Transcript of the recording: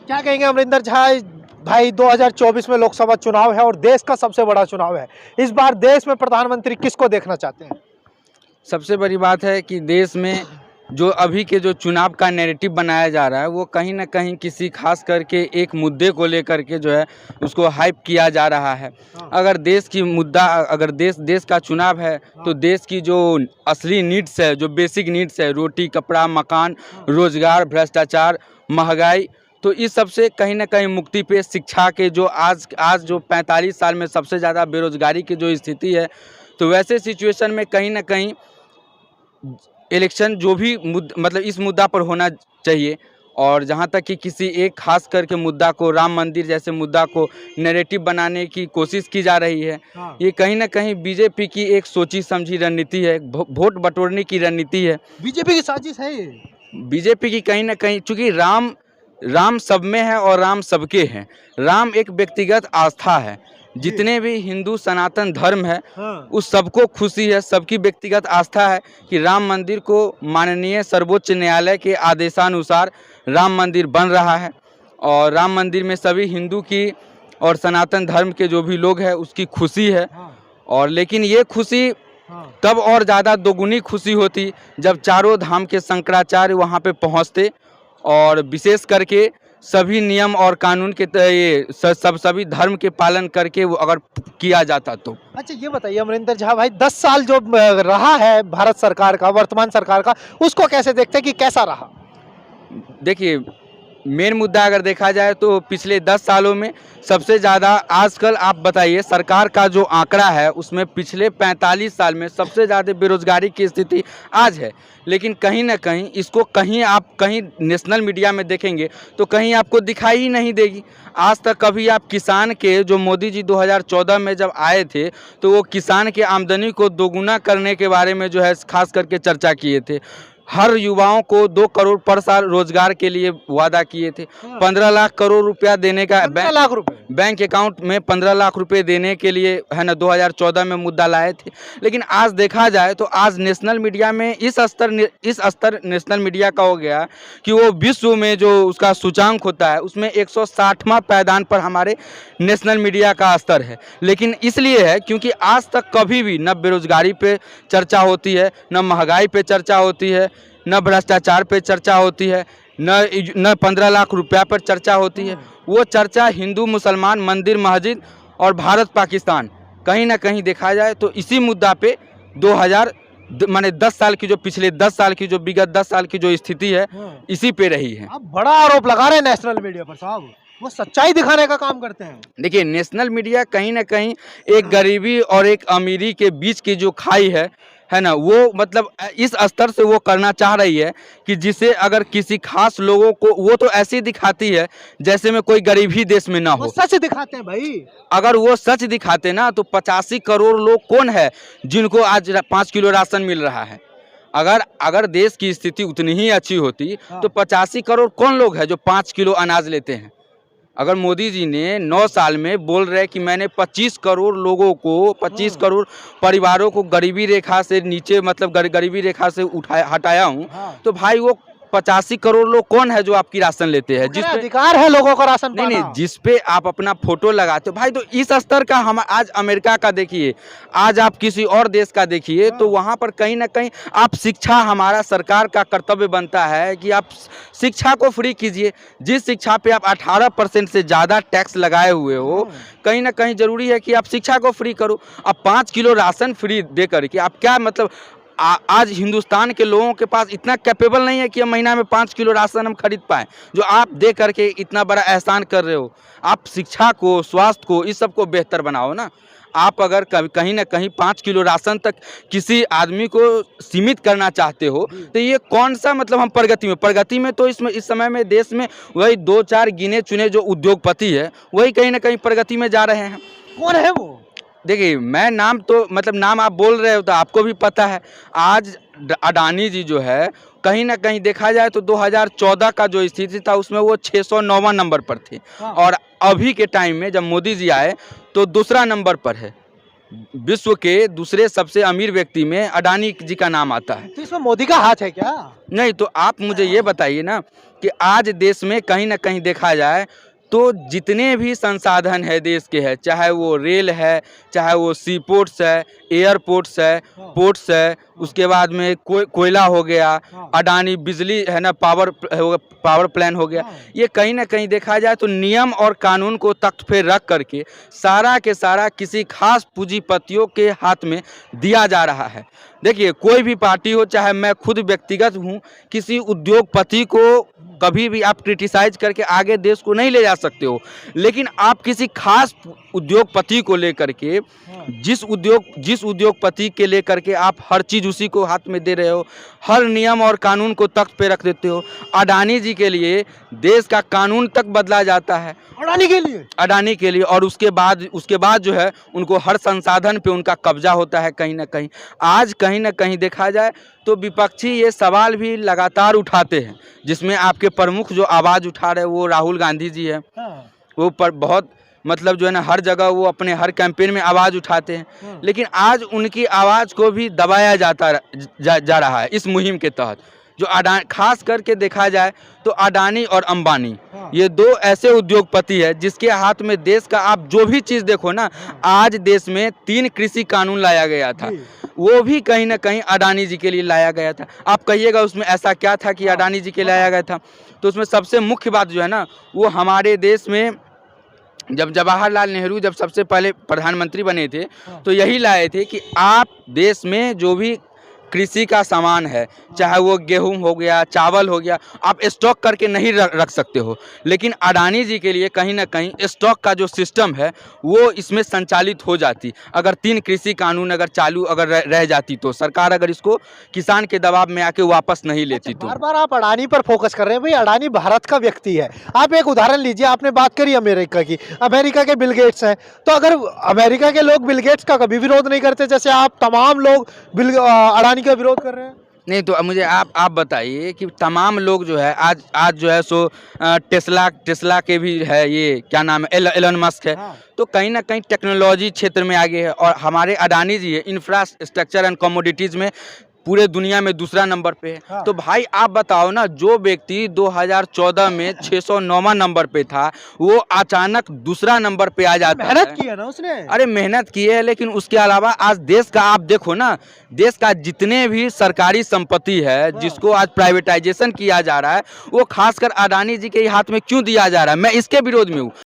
क्या कहेंगे अमरिंदर झा भाई? 2024 में लोकसभा चुनाव है और देश का सबसे बड़ा चुनाव है। इस बार देश में प्रधानमंत्री किसको देखना चाहते हैं? सबसे बड़ी बात है कि देश में जो अभी के जो चुनाव का नैरेटिव बनाया जा रहा है वो कहीं ना कहीं किसी खास करके एक मुद्दे को लेकर के जो है उसको हाइप किया जा रहा है। अगर देश की मुद्दा अगर देश का चुनाव है तो देश की जो असली नीड्स है, जो बेसिक नीड्स है, रोटी कपड़ा मकान रोजगार भ्रष्टाचार महंगाई, तो इस सब से कहीं ना कहीं मुक्ति पे शिक्षा के जो आज जो 45 साल में सबसे ज़्यादा बेरोजगारी की जो स्थिति है, तो वैसे सिचुएशन में कहीं ना कहीं इलेक्शन जो भी मतलब इस मुद्दा पर होना चाहिए। और जहाँ तक कि किसी एक खास करके मुद्दा को, राम मंदिर जैसे मुद्दा को नैरेटिव बनाने की कोशिश की जा रही है, ये कहीं ना कहीं बीजेपी की एक सोची समझी रणनीति है, वोट बटोरने की रणनीति है। बीजेपी की साजिश है ये। बीजेपी की कहीं ना कहीं, चूँकि राम सब में है और राम सबके हैं। राम एक व्यक्तिगत आस्था है, जितने भी हिंदू सनातन धर्म है उस सबको खुशी है, सबकी व्यक्तिगत आस्था है कि राम मंदिर को माननीय सर्वोच्च न्यायालय के आदेशानुसार राम मंदिर बन रहा है। और राम मंदिर में सभी हिंदू की और सनातन धर्म के जो भी लोग हैं उसकी खुशी है। और लेकिन ये खुशी तब और ज़्यादा दोगुनी खुशी होती जब चारों धाम के शंकराचार्य वहाँ पे पहुँचते और विशेष करके सभी नियम और कानून के ये सभी धर्म के पालन करके वो अगर किया जाता तो। अच्छा ये बताइए अमरिंदर झा भाई, 10 साल जो रहा है भारत सरकार का, वर्तमान सरकार का, उसको कैसे देखते हैं कि कैसा रहा? देखिए, मेन मुद्दा अगर देखा जाए तो पिछले 10 सालों में सबसे ज़्यादा आजकल आप बताइए सरकार का जो आंकड़ा है उसमें पिछले 45 साल में सबसे ज़्यादा बेरोजगारी की स्थिति आज है। लेकिन कहीं ना कहीं इसको कहीं नेशनल मीडिया में देखेंगे तो कहीं आपको दिखाई ही नहीं देगी। आज तक कभी आप किसान के, जो मोदी जी 2014 में जब आए थे तो वो किसान के आमदनी को दोगुना करने के बारे में जो है खास करके चर्चा किए थे। हर युवाओं को 2 करोड़ पर साल रोजगार के लिए वादा किए थे। 15 लाख करोड़ रुपया देने का, 15 लाख रुपए बैंक अकाउंट में 15 लाख रुपए देने के लिए है ना 2014 में मुद्दा लाए थे। लेकिन आज देखा जाए तो आज नेशनल मीडिया में इस स्तर नेशनल मीडिया का हो गया कि वो विश्व में जो उसका सूचांक होता है उसमें 160वां पायदान पर हमारे नेशनल मीडिया का स्तर है। लेकिन इसलिए है क्योंकि आज तक कभी भी न बेरोजगारी पे चर्चा होती है, न महंगाई पे चर्चा होती है, न भ्रष्टाचार पे चर्चा होती है, न 15 लाख रुपया पर चर्चा होती है। वो चर्चा हिंदू मुसलमान, मंदिर मस्जिद और भारत पाकिस्तान, कहीं ना कहीं देखा जाए तो इसी मुद्दा पे 10 साल की जो पिछले 10 साल की जो विगत 10 साल की जो स्थिति है इसी पे रही है। आप बड़ा आरोप लगा रहे हैं नेशनल मीडिया पर साहब, वो सच्चाई दिखाने का काम करते हैं। देखिए, नेशनल मीडिया कहीं ना कहीं एक गरीबी और एक अमीरी के बीच की जो खाई है ना, वो मतलब इस स्तर से वो करना चाह रही है कि जिसे अगर किसी खास लोगों को, वो तो ऐसे दिखाती है जैसे में कोई गरीब ही देश में ना हो। सच दिखाते हैं भाई। अगर वो सच दिखाते ना तो 85 करोड़ लोग कौन है जिनको आज 5 किलो राशन मिल रहा है। अगर देश की स्थिति उतनी ही अच्छी होती तो 85 करोड़ कौन लोग हैं जो 5 किलो अनाज लेते हैं। अगर मोदी जी ने 9 साल में बोल रहे कि मैंने 25 करोड़ लोगों को, 25 करोड़ परिवारों को गरीबी रेखा से नीचे, मतलब गरीबी रेखा से हटाया हूँ, तो भाई वो 85 करोड़ लोग कौन है जो आपकी राशन लेते हैं, जिस पे अधिकार है लोगों को राशन पाना। नहीं, जिस पे आप अपना फोटो लगाते हो भाई। तो इस स्तर का हम आज अमेरिका का देखिए, आज आप किसी और देश का देखिए, तो वहाँ पर कहीं ना कहीं आप शिक्षा, हमारा सरकार का कर्तव्य बनता है कि आप शिक्षा को फ्री कीजिए। जिस शिक्षा पे आप 18% से ज़्यादा टैक्स लगाए हुए हो, कहीं ना कहीं ज़रूरी है कि आप शिक्षा को फ्री करो। अब 5 किलो राशन फ्री दे करके आप क्या मतलब, आज हिंदुस्तान के लोगों के पास इतना कैपेबल नहीं है कि हम महीना में 5 किलो राशन हम खरीद पाएँ, जो आप दे करके इतना बड़ा एहसान कर रहे हो। आप शिक्षा को, स्वास्थ्य को, इस सब को बेहतर बनाओ ना। आप अगर कहीं ना कहीं 5 किलो राशन तक किसी आदमी को सीमित करना चाहते हो तो ये कौन सा मतलब हम प्रगति में तो इस समय में देश में वही 2-4 गिने चुने जो उद्योगपति है वही कहीं ना कहीं प्रगति में जा रहे हैं। कौन है वो? देखिए, मैं नाम तो मतलब नाम आप बोल रहे हो तो आपको भी पता है। आज अडानी जी जो है, कहीं ना कहीं देखा जाए तो 2014 का जो स्थिति था उसमें वो 609वां नंबर पर थे। और अभी के टाइम में जब मोदी जी आए तो दूसरा नंबर पर है। विश्व के दूसरे सबसे अमीर व्यक्ति में अडानी जी का नाम आता है। तो इसमें मोदी का हाथ है क्या? नहीं, तो आप मुझे ये बताइए ना कि आज देश में कहीं ना कहीं देखा जाए तो जितने भी संसाधन है देश के है, चाहे वो रेल है, चाहे वो सी पोर्ट्स है, एयरपोर्ट्स है, पोर्ट्स है, उसके बाद में कोयला हो गया, अडानी बिजली है ना, पावर प्लान हो गया, ये कहीं ना कहीं देखा जाए तो नियम और कानून को तख्त पे रख करके सारा के सारा किसी खास पूंजीपतियों के हाथ में दिया जा रहा है। देखिए, कोई भी पार्टी हो, चाहे मैं खुद व्यक्तिगत हूँ, किसी उद्योगपति को कभी भी आप क्रिटिसाइज करके आगे देश को नहीं ले जा सकते हो, लेकिन आप किसी खास उद्योगपति को लेकर के जिस उद्योगपति के लेकर के आप हर चीज़ उसी को हाथ में दे रहे हो, हर नियम और कानून को तख्त पे रख देते हो। अडानी जी के लिए देश का कानून तक बदला जाता है, अडानी के लिए, और उसके बाद जो है उनको हर संसाधन पे उनका कब्जा होता है कहीं ना कहीं। आज कहीं ना कहीं देखा जाए तो विपक्षी ये सवाल भी लगातार उठाते हैं, जिसमें आपके प्रमुख जो आवाज़ उठा रहे हैं वो राहुल गांधी जी है। वो पर बहुत मतलब जो है ना हर जगह वो अपने हर कैंपेन में आवाज़ उठाते हैं, लेकिन आज उनकी आवाज़ को भी दबाया जा रहा है इस मुहिम के तहत। जो खास करके देखा जाए तो अडानी और अंबानी, ये दो ऐसे उद्योगपति है जिसके हाथ में देश का आप जो भी चीज़ देखो ना, आज देश में 3 कृषि कानून लाया गया था, वो भी कहीं ना कहीं अडानी जी के लिए लाया गया था। आप कहिएगा उसमें ऐसा क्या था कि अडानी जी के लिए लाया गया था? तो उसमें सबसे मुख्य बात जो है ना, वो हमारे देश में जब जवाहरलाल नेहरू जब सबसे पहले प्रधानमंत्री बने थे तो यही लाए थे कि आप देश में जो भी कृषि का सामान है, चाहे वो गेहूं हो गया, चावल हो गया, आप स्टॉक करके नहीं रख सकते हो। लेकिन अडानी जी के लिए कहीं ना कहीं स्टॉक का जो सिस्टम है वो इसमें संचालित हो जाती। अगर 3 कृषि कानून अगर चालू अगर रह जाती तो सरकार अगर इसको किसान के दबाव में आके वापस नहीं लेती। तो बार बार आप अडानी पर फोकस कर रहे हैं। भाई, अडानी भारत का व्यक्ति है। आप एक उदाहरण लीजिए, आपने बात करी अमेरिका की, अमेरिका के बिल गेट्स हैं, तो अगर अमेरिका के लोग बिल गेट्स का कभी विरोध नहीं करते, जैसे आप तमाम लोग अडानी का विरोध कर रहे हैं? नहीं, तो मुझे आप बताइए कि तमाम लोग जो है आज जो है सो टेस्ला के भी है, ये क्या नाम है, एलन मस्क है। तो कहीं ना कहीं टेक्नोलॉजी क्षेत्र में आगे है, और हमारे अडानी जी है इंफ्रास्ट्रक्चर एंड कमोडिटीज़ में पूरे दुनिया में दूसरा नंबर पे है। तो भाई आप बताओ ना, जो व्यक्ति 2014 में 609वां नंबर पे था, वो अचानक दूसरा नंबर पे आ जाता है। मेहनत की है ना उसने। अरे मेहनत की है, लेकिन उसके अलावा आज देश का आप देखो ना, देश का जितने भी सरकारी संपत्ति है जिसको आज प्राइवेटाइजेशन किया जा रहा है, वो खासकर अडानी जी के हाथ में क्यों दिया जा रहा है? मैं इसके विरोध में हूँ।